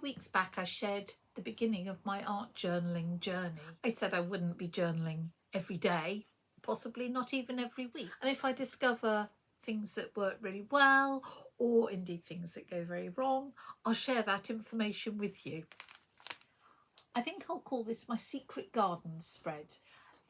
weeks back I shared the beginning of my art journaling journey. I said I wouldn't be journaling every day, possibly not even every week. And if I discover things that work really well, or indeed things that go very wrong, I'll share that information with you. I think I'll call this my secret garden spread.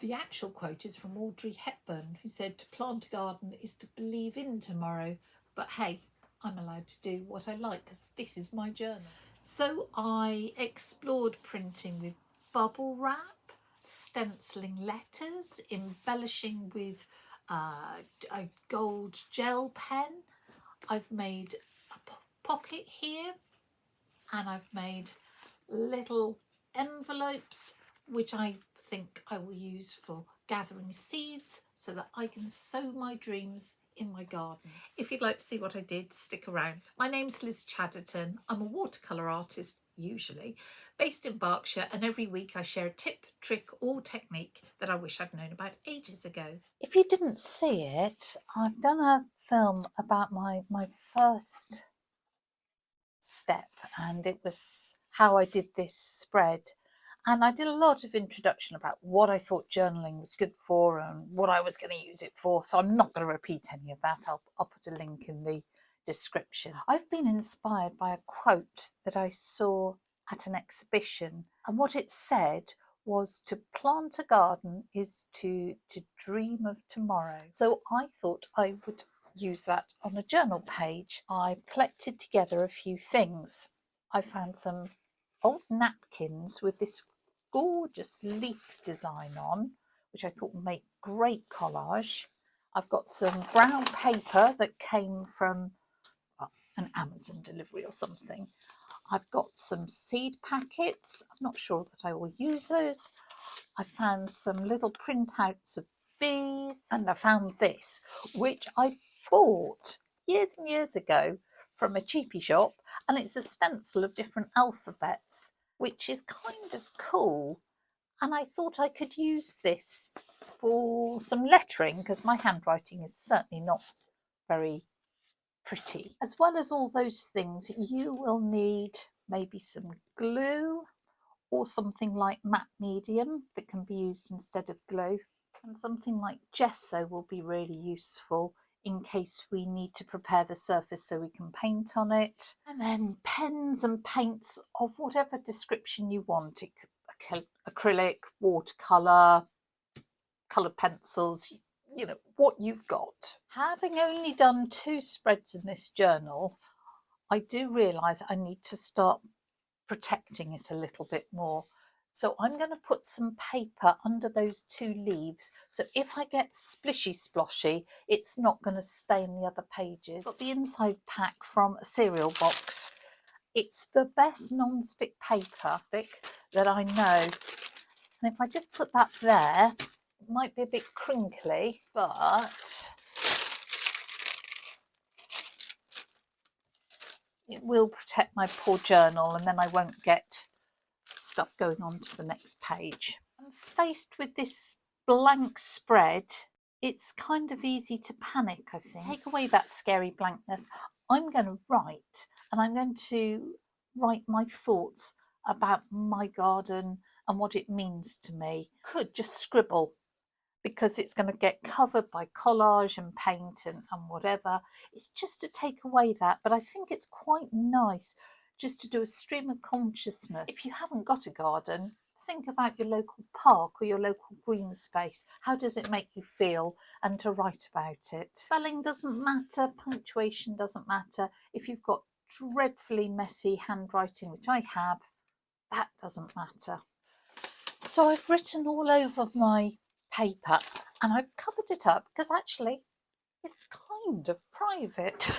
The actual quote is from Audrey Hepburn, who said, "To plant a garden is to believe in tomorrow." But hey, I'm allowed to do what I like because this is my journal. So I explored printing with bubble wrap, stenciling letters, embellishing with a gold gel pen. I've made a pocket here, and I've made little envelopes which I think I will use for gathering seeds so that I can sow my dreams in my garden. If you'd like to see what I did, stick around. My name's Liz Chadderton. I'm a watercolour artist, usually, based in Berkshire, and every week I share a tip, trick or technique that I wish I'd known about ages ago. If you didn't see it, I've done a film about my first step, and it was how I did this spread. And I did a lot of introduction about what I thought journaling was good for and what I was going to use it for. So I'm not going to repeat any of that. I'll put a link in the description. I've been inspired by a quote that I saw at an exhibition. And what it said was, to plant a garden is to dream of tomorrow. So I thought I would use that on a journal page. I collected together a few things. I found some old napkins with this gorgeous leaf design on, which I thought would make great collage. I've got some brown paper that came from an Amazon delivery or something. I've got some seed packets. I'm not sure that I will use those. I found some little printouts of bees, and I found this, which I bought years and years ago from a cheapy shop, and it's a stencil of different alphabets, which is kind of cool. And I thought I could use this for some lettering because my handwriting is certainly not very pretty. As well as all those things, you will need maybe some glue or something like matte medium that can be used instead of glue, and something like gesso will be really useful in case we need to prepare the surface so we can paint on it. And then pens and paints of whatever description you want. It could acrylic, watercolour, coloured pencils, you know, what you've got. Having only done 2 spreads in this journal, I do realise I need to start protecting it a little bit more. So I'm going to put some paper under those 2 leaves, so if I get splishy sploshy, it's not going to stain the other pages. Got the inside pack from a cereal box. It's the best non-stick paper that I know. And if I just put that there, it might be a bit crinkly, but it will protect my poor journal, and then I won't get stuff going on to the next page. I'm faced with this blank spread. It's kind of easy to panic, I think. Take away that scary blankness. I'm going to write, and I'm going to write my thoughts about my garden and what it means to me. Could just scribble, because it's going to get covered by collage and paint and whatever. It's just to take away that, but I think it's quite nice just to do a stream of consciousness. If you haven't got a garden, think about your local park or your local green space. How does it make you feel? And to write about it. Spelling doesn't matter, punctuation doesn't matter. If you've got dreadfully messy handwriting, which I have, that doesn't matter. So I've written all over my paper and I've covered it up because actually it's kind of private.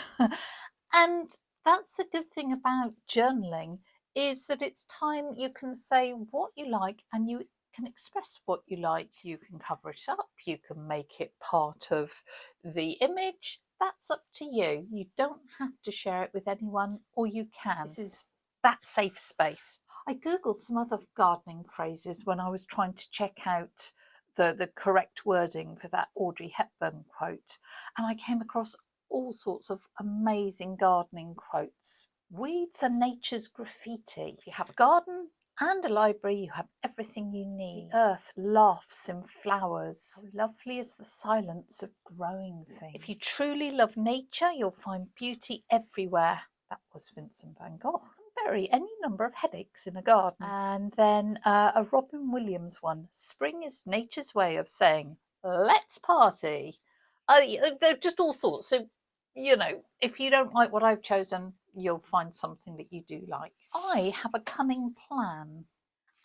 And that's the good thing about journaling, is that it's time you can say what you like and you can express what you like. You can cover it up, you can make it part of the image. That's up to you. You don't have to share it with anyone, or you can. This is that safe space. I googled some other gardening phrases when I was trying to check out the correct wording for that Audrey Hepburn quote, and I came across all sorts of amazing gardening quotes. Weeds are nature's graffiti. If you have a garden and a library, you have everything you need. The earth laughs in flowers. How lovely is the silence of growing things. If you truly love nature, you'll find beauty everywhere. That was Vincent van Gogh. Bury any number of headaches in a garden. And then a Robin Williams one. Spring is nature's way of saying, let's party. They're just all sorts. So, you know, if you don't like what I've chosen, you'll find something that you do like. I have a cunning plan,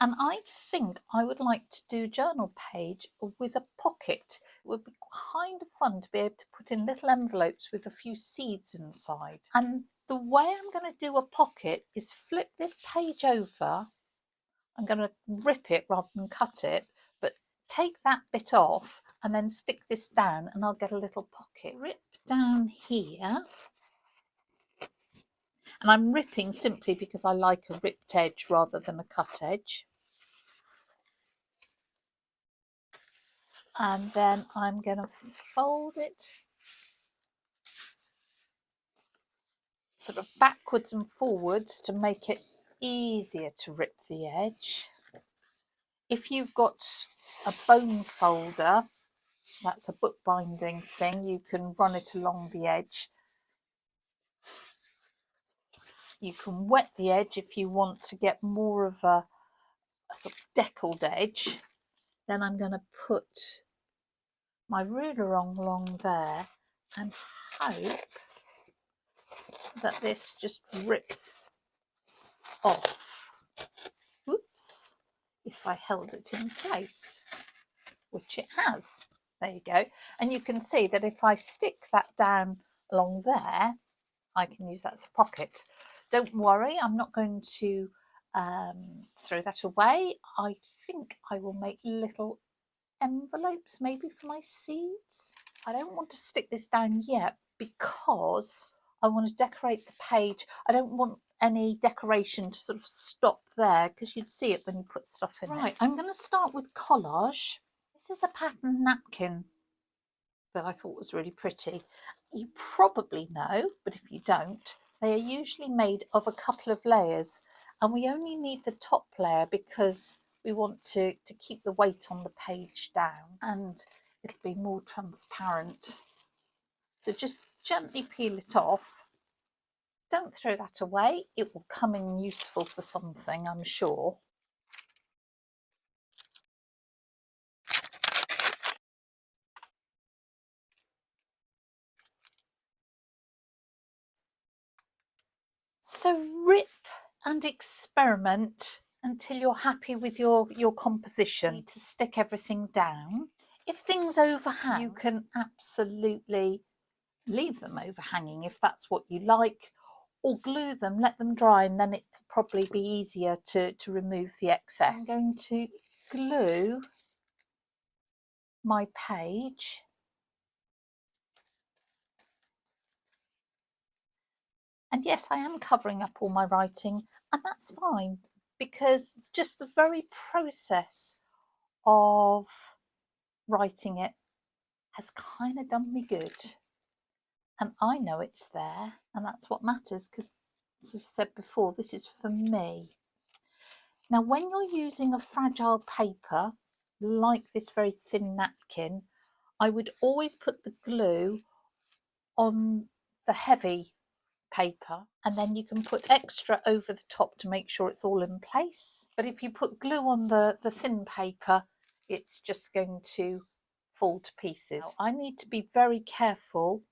and I think I would like to do a journal page with a pocket. It would be kind of fun to be able to put in little envelopes with a few seeds inside. And the way I'm going to do a pocket is flip this page over. I'm going to rip it rather than cut it, but take that bit off and then stick this down and I'll get a little pocket. Rip down here. And I'm ripping simply because I like a ripped edge rather than a cut edge. And then I'm going to fold it sort of backwards and forwards to make it easier to rip the edge. If you've got a bone folder, that's a bookbinding thing, you can run it along the edge. You can wet the edge if you want to get more of a sort of deckled edge. Then I'm going to put my ruler along there and hope that this just rips off. Whoops, if I held it in place, which it has. There you go. And you can see that if I stick that down along there, I can use that as a pocket. Don't worry, I'm not going to throw that away. I think I will make little envelopes maybe for my seeds. I don't want to stick this down yet because I want to decorate the page. I don't want any decoration to sort of stop there because you'd see it when you put stuff in. Right, I'm going to start with collage. This is a pattern napkin that I thought was really pretty. You probably know, but if you don't, they are usually made of a couple of layers, and we only need the top layer because we want to keep the weight on the page down and it'll be more transparent. So just gently peel it off. Don't throw that away. It will come in useful for something, I'm sure. So rip and experiment until you're happy with your composition. You need to stick everything down. If things overhang, you can absolutely leave them overhanging if that's what you like, or glue them, let them dry, and then it'll probably be easier to remove the excess. I'm going to glue my page. And yes, I am covering up all my writing, and that's fine because just the very process of writing it has kind of done me good. And I know it's there, and that's what matters because, as I said before, this is for me. Now, when you're using a fragile paper, like this very thin napkin, I would always put the glue on the heavy paper, and then you can put extra over the top to make sure it's all in place. But if you put glue on the thin paper, it's just going to fall to pieces. Now, I need to be very careful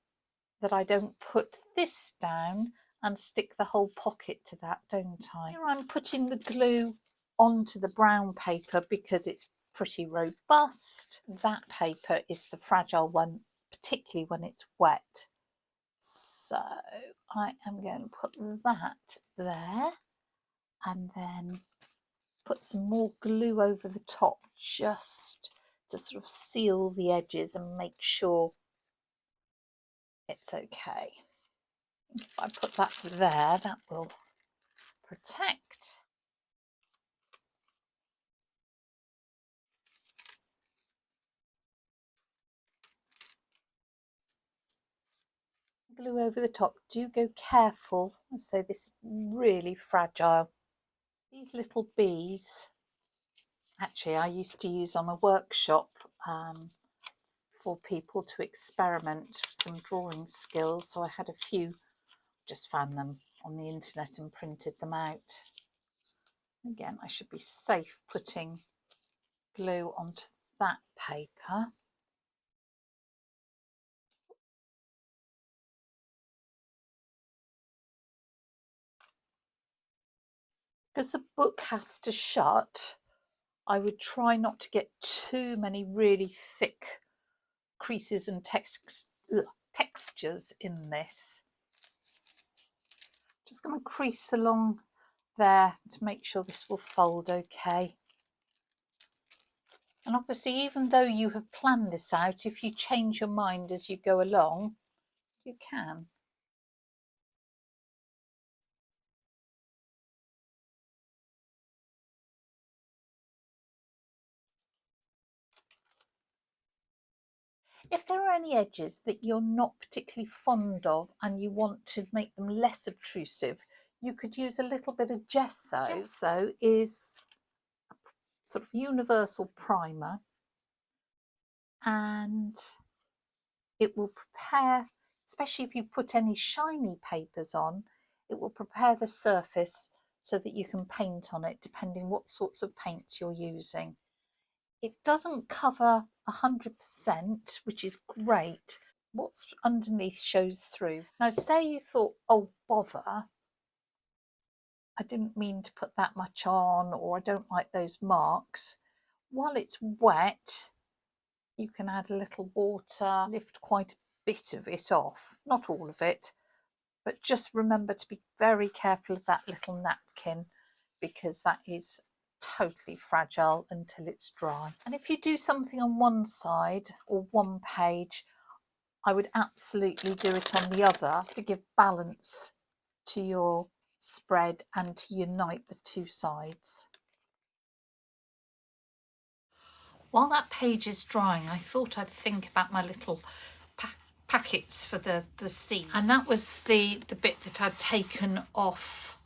that I don't put this down and stick the whole pocket to that, don't I? Here I'm putting the glue onto the brown paper because it's pretty robust. That paper is the fragile one, particularly when it's wet. So I am going to put that there and then put some more glue over the top just to sort of seal the edges and make sure it's okay. If I put that there, that will protect. I'm glue over the top. Do go careful. So this is really fragile. These little bees, actually I used to use on a workshop for people to experiment with some drawing skills. So I had a few, just found them on the internet and printed them out. Again, I should be safe putting glue onto that paper. Because the book has to shut, I would try not to get too many really thick creases and textures in this. Just going to crease along there to make sure this will fold okay. And obviously, even though you have planned this out, if you change your mind as you go along, you can. If there are any edges that you're not particularly fond of and you want to make them less obtrusive, you could use a little bit of gesso. Gesso is a sort of universal primer, and it will prepare, especially if you put any shiny papers on, it will prepare the surface so that you can paint on it depending what sorts of paints you're using. It doesn't cover 100%, which is great. What's underneath shows through. Now say you thought, oh bother, I didn't mean to put that much on, or I don't like those marks. While it's wet, you can add a little water, lift quite a bit of it off, not all of it, but just remember to be very careful of that little napkin, because that is totally fragile until it's dry. And if you do something on one side or one page, I would absolutely do it on the other to give balance to your spread and to unite the two sides. While that page is drying, I thought I'd think about my little packets for the seed, and that was the bit that I'd taken off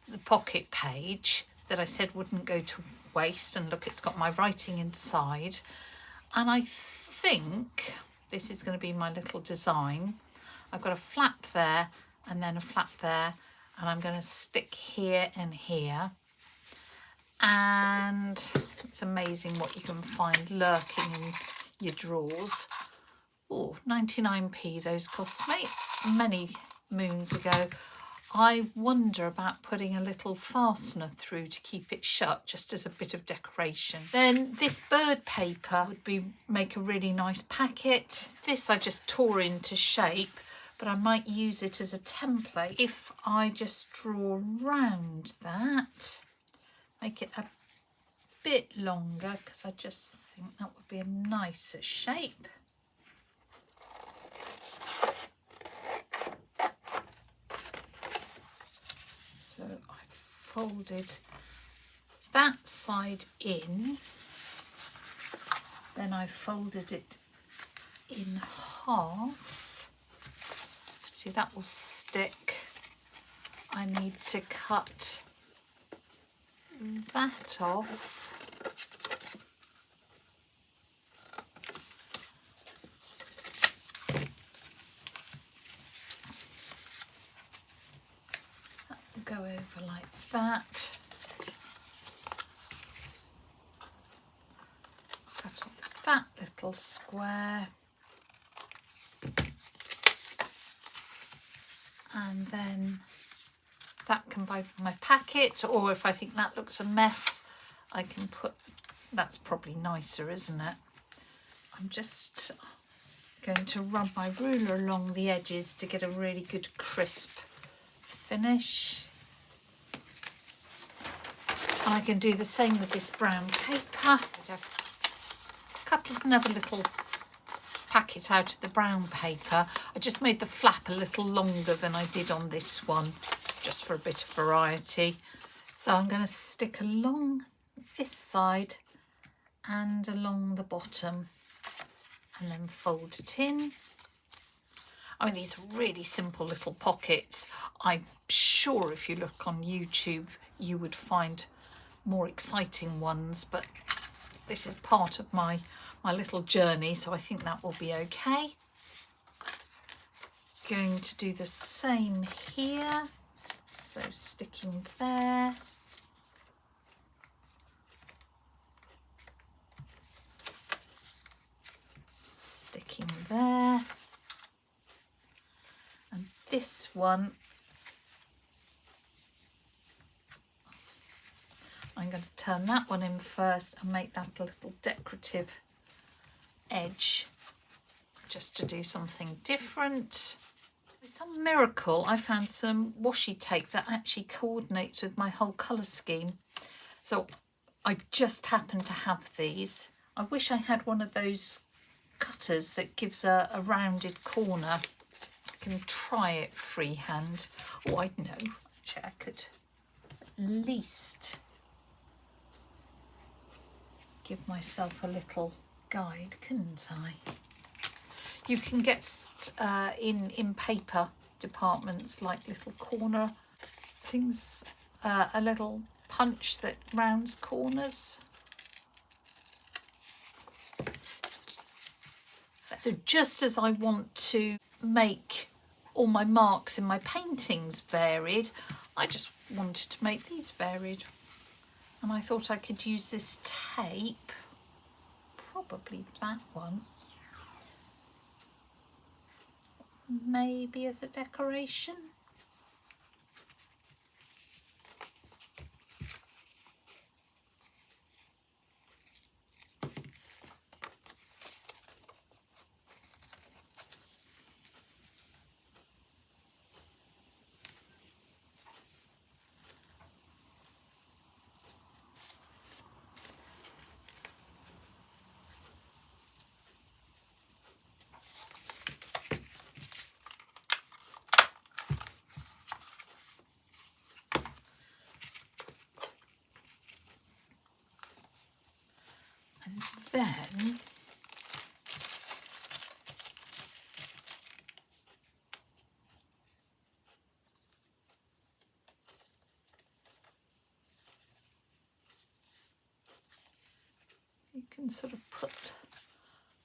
the pocket page that I said wouldn't go to waste. And look, it's got my writing inside, and I think this is going to be my little design. I've got a flap there and then a flap there, and I'm going to stick here and here. And it's amazing what you can find lurking in your drawers. Oh, 99p those cost me many moons ago. I wonder about putting a little fastener through to keep it shut, just as a bit of decoration. Then this bird paper would make a really nice packet. This I just tore into shape, but I might use it as a template if I just draw around that. Make it a bit longer, because I just think that would be a nicer shape. So I folded that side in, then I folded it in half. See, that will stick. I need to cut that off. That will go over like that. Cut off that little square. And then that can buy my packet, or if I think that looks a mess, I can put, that's probably nicer, isn't it? I'm just going to rub my ruler along the edges to get a really good crisp finish. And I can do the same with this brown paper. Cut another little packet out of the brown paper. I just made the flap a little longer than I did on this one, just for a bit of variety. So I'm going to stick along this side and along the bottom, and then fold it in. I mean, these are really simple little pockets. I'm sure if you look on YouTube, you would find more exciting ones, but this is part of my little journey, so I think that will be okay. Going to do the same here, so sticking there. Sticking there. And this one, I'm going to turn that one in first and make that a little decorative edge, just to do something different. By some miracle, I found some washi tape that actually coordinates with my whole colour scheme. So I just happen to have these. I wish I had one of those cutters that gives a rounded corner. I can try it freehand. Oh, I know. Actually, I could at least give myself a little guide, couldn't I? You can get in paper departments like little corner things, a little punch that rounds corners. So just as I want to make all my marks in my paintings varied, I just wanted to make these varied. And I thought I could use this tape, probably that one, maybe as a decoration. And then you can sort of put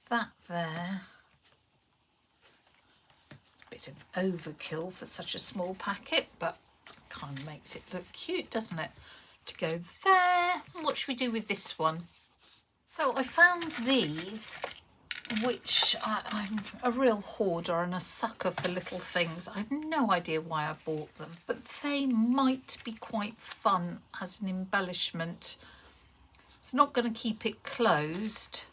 that there. It's a bit of overkill for such a small packet, but kind of makes it look cute, doesn't it? To go there. And what should we do with this one? So I found these, which I'm a real hoarder and a sucker for little things. I have no idea why I bought them, but they might be quite fun as an embellishment. It's not going to keep it closed,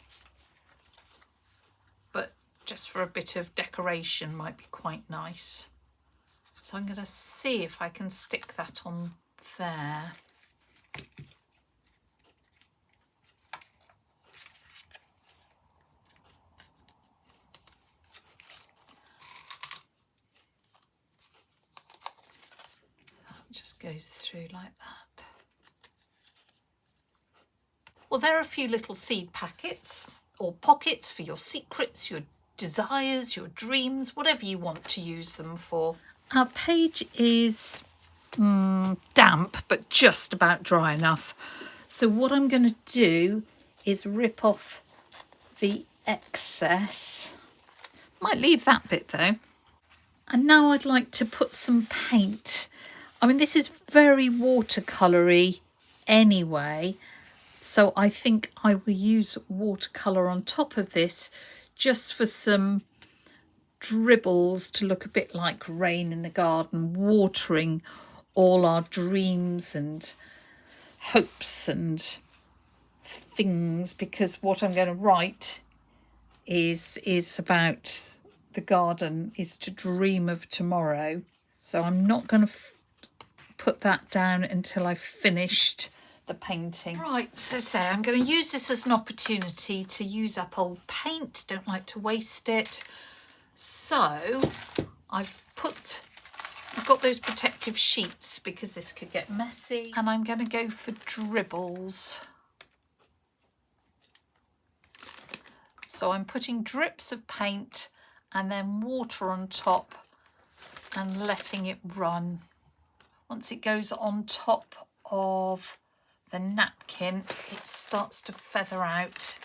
but just for a bit of decoration might be quite nice. So I'm going to see if I can stick that on there. Just goes through like that. Well, there are a few little seed packets or pockets for your secrets, your desires, your dreams, whatever you want to use them for. Our page is damp, but just about dry enough. So what I'm going to do is rip off the excess. Might leave that bit though. And now I'd like to put some paint. I mean, this is very watercolour-y anyway, so I think I will use watercolour on top of this just for some dribbles to look a bit like rain in the garden, watering all our dreams and hopes and things, because what I'm going to write is about the garden, is to dream of tomorrow. So I'm not going to put that down until I've finished the painting. Right, so I'm going to use this as an opportunity to use up old paint. Don't like to waste it. So I've got those protective sheets because this could get messy, and I'm going to go for dribbles. So I'm putting drips of paint and then water on top and letting it run. Once it goes on top of the napkin, it starts to feather out.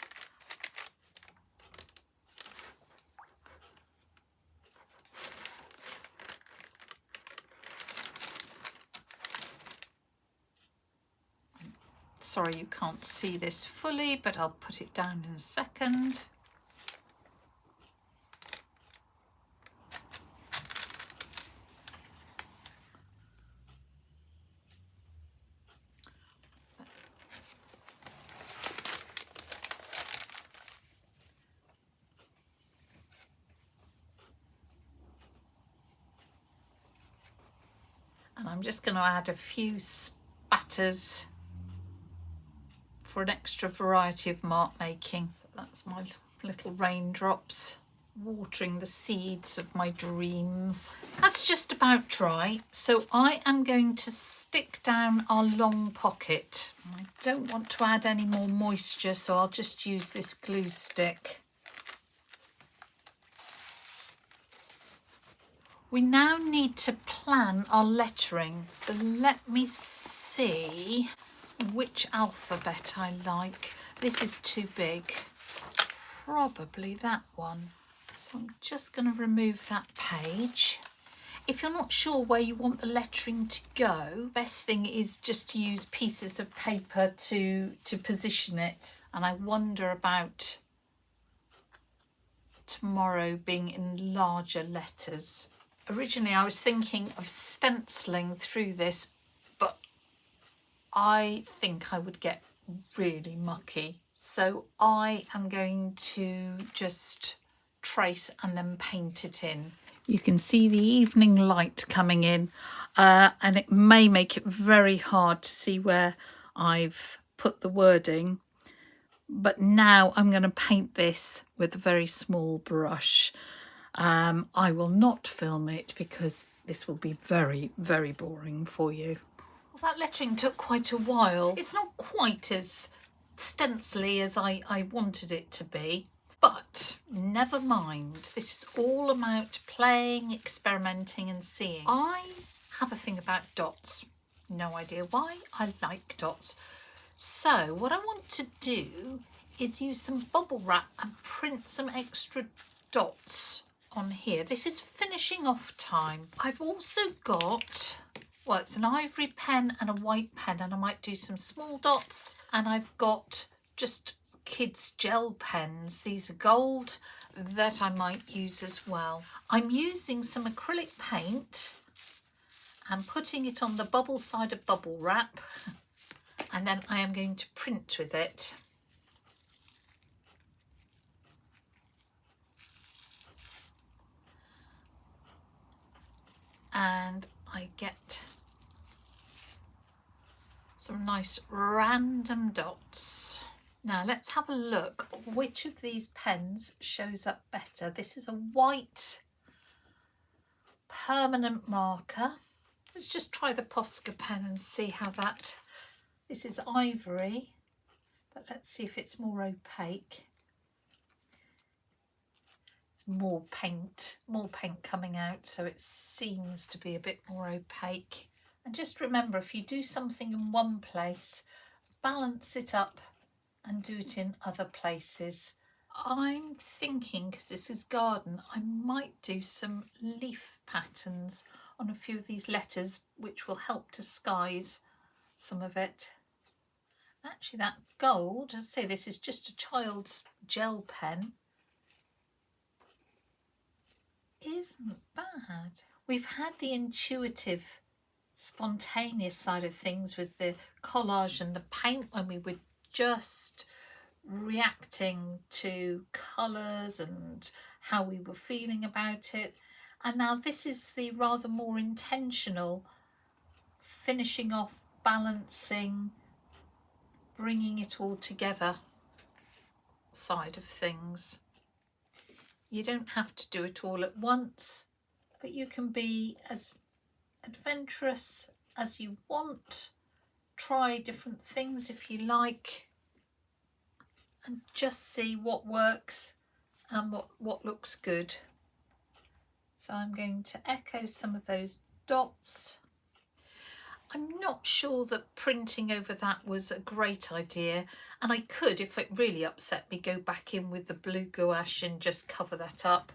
Sorry you can't see this fully, but I'll put it down in a second. And I'm just going to add a few spatters for an extra variety of mark making. So that's my little raindrops watering the seeds of my dreams. That's just about dry, so I am going to stick down our long pocket. I don't want to add any more moisture, so I'll just use this glue stick. We now need to plan our lettering, so let me see which alphabet I like. This is too big, probably that one. So I'm just going to remove that page. If you're not sure where you want the lettering to go, best thing is just to use pieces of paper to position it. And I wonder about tomorrow being in larger letters. Originally I was thinking of stenciling through this, but I think I would get really mucky. So I am going to just trace and then paint it in. You can see the evening light coming in, and it may make it very hard to see where I've put the wording. But now I'm going to paint this with a very small brush. I will not film it because this will be very, very boring for you. Well, that lettering took quite a while. It's not quite as stencily as I wanted it to be, but never mind. This is all about playing, experimenting and seeing. I have a thing about dots. No idea why. I like dots. So what I want to do is use some bubble wrap and print some extra dots on here. This is finishing off time. I've also got, well, it's an ivory pen and a white pen, and I might do some small dots, and I've got just kids gel pens. These are gold that I might use as well. I'm using some acrylic paint and putting it on the bubble side of bubble wrap, and then I am going to print with it. And I get some nice random dots. Now let's have a look which of these pens shows up better. This is a white permanent marker. Let's just try the Posca pen and see how that, this is ivory, but let's see if it's more opaque. More paint coming out, so it seems to be a bit more opaque. And just remember, if you do something in one place, balance it up and do it in other places. I'm thinking, because this is garden, I might do some leaf patterns on a few of these letters, which will help disguise some of it. Actually, that gold, as I say, this is just a child's gel pen, isn't bad. We've had the intuitive, spontaneous side of things with the collage and the paint, when we were just reacting to colours and how we were feeling about it. And now this is the rather more intentional, finishing off, balancing, bringing it all together side of things. You don't have to do it all at once, but you can be as adventurous as you want. Try different things if you like, and just see what works and what looks good. So I'm going to echo some of those dots. I'm not sure that printing over that was a great idea, and I could, if it really upset me, go back in with the blue gouache and just cover that up,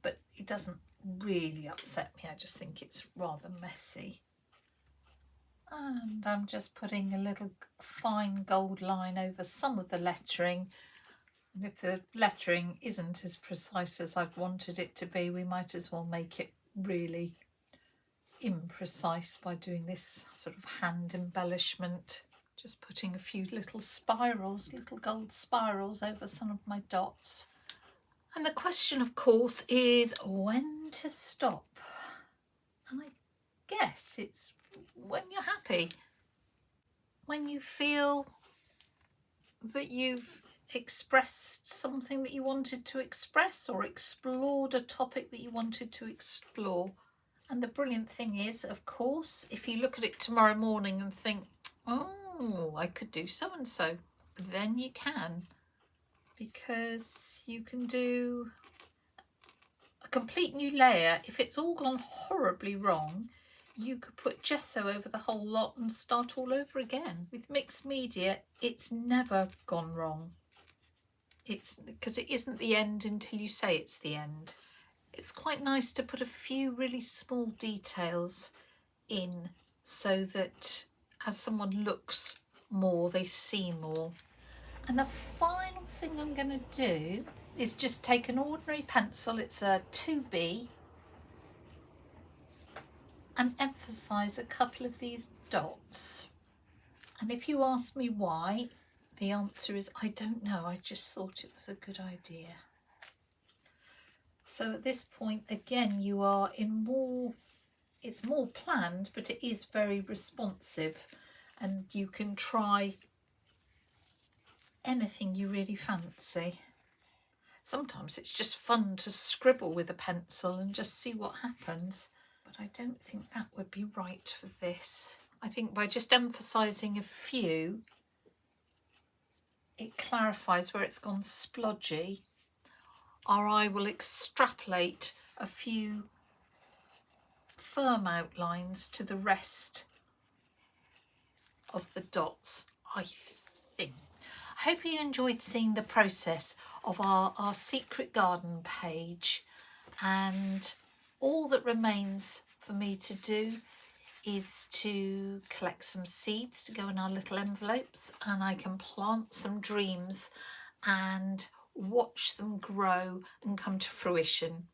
but it doesn't really upset me. I just think it's rather messy. And I'm just putting a little fine gold line over some of the lettering, and if the lettering isn't as precise as I've wanted it to be, we might as well make it really imprecise by doing this sort of hand embellishment. Just putting a few little spirals, little gold spirals over some of my dots. And the question, of course, is when to stop. And I guess it's when you're happy, when you feel that you've expressed something that you wanted to express, or explored a topic that you wanted to explore. And the brilliant thing is, of course, if you look at it tomorrow morning and think, oh, I could do so and so, then you can, because you can do a complete new layer. If it's all gone horribly wrong, you could put gesso over the whole lot and start all over again. With mixed media, it's never gone wrong. It's because it isn't the end until you say it's the end. It's quite nice to put a few really small details in so that as someone looks more, they see more. And the final thing I'm going to do is just take an ordinary pencil, it's a 2B, and emphasise a couple of these dots. And if you ask me why, the answer is I don't know, I just thought it was a good idea. So at this point, again, you are in more, it's more planned, but it is very responsive, and you can try anything you really fancy. Sometimes it's just fun to scribble with a pencil and just see what happens, but I don't think that would be right for this. I think by just emphasising a few, it clarifies where it's gone splodgy, or I will extrapolate a few firm outlines to the rest of the dots, I think. I hope you enjoyed seeing the process of our secret garden page, and all that remains for me to do is to collect some seeds to go in our little envelopes, and I can plant some dreams and watch them grow and come to fruition.